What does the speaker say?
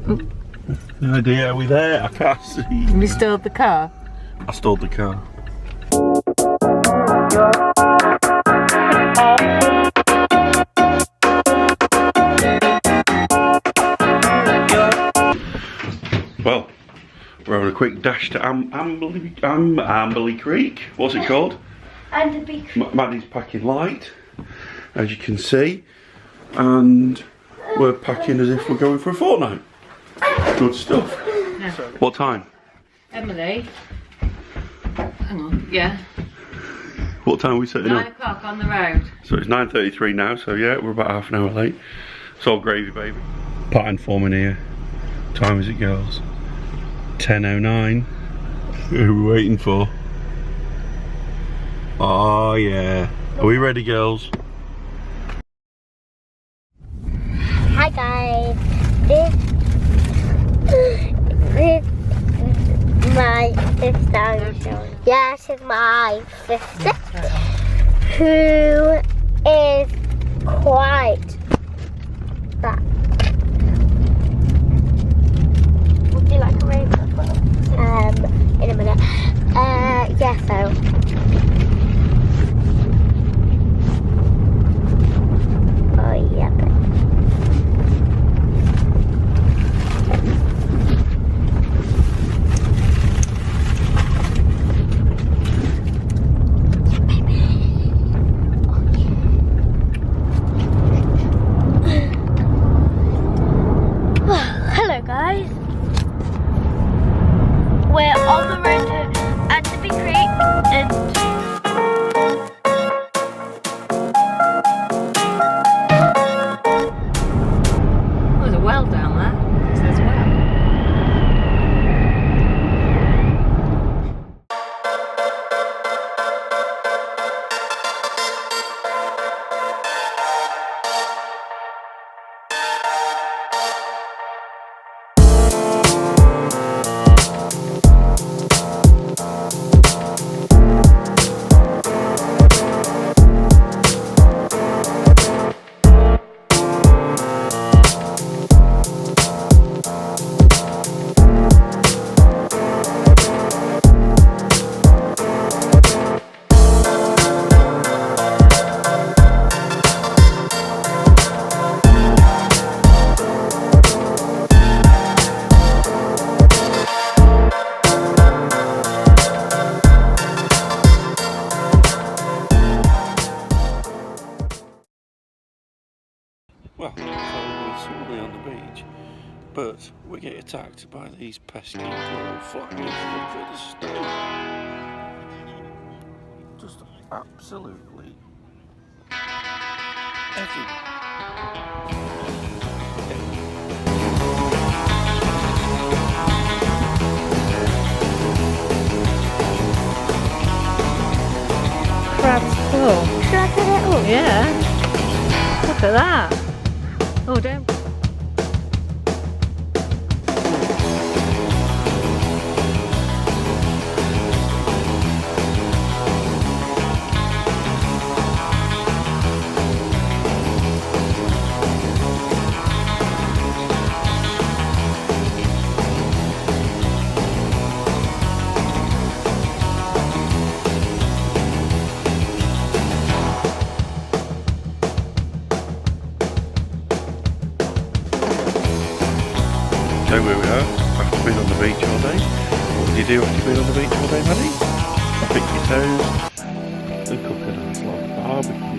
No idea, are we there? I can't see. You stole the car? I stole the car. Well, we're on a quick dash to Anderby Creek. What's it called? Anderby Creek. Maddie's packing light, as you can see, and we're packing as if we're going for a fortnight. Good stuff. Yeah. What time? Emily. Hang on. Yeah. What time are we setting 9 up? o'clock on the road. So it's 9:33 now, so yeah, we're about half an hour late. It's all gravy, baby. Pattern forming here. What time is it, girls? 10:09. Who are we waiting for? Oh yeah. Are we ready, girls? Hi guys. This is my sister. Yes, it's my sister who is quite fat. Would you like a rainbow? In a minute. Yeah, so. Oh, yeah. Hello, guys. We're on the road to Anderby Creek and There's a well down there. It says well. Well, so we're suddenly on the beach, but we get attacked by these pesky little flies. Look at the snow. Just absolutely everywhere. Crab's full. should I put it up? Yeah. Look at that. Oh, don't. So where we are, after being on the beach all day. What did you do after being on the beach all day, Maddie? Pick your toes and cook a nice long barbecue.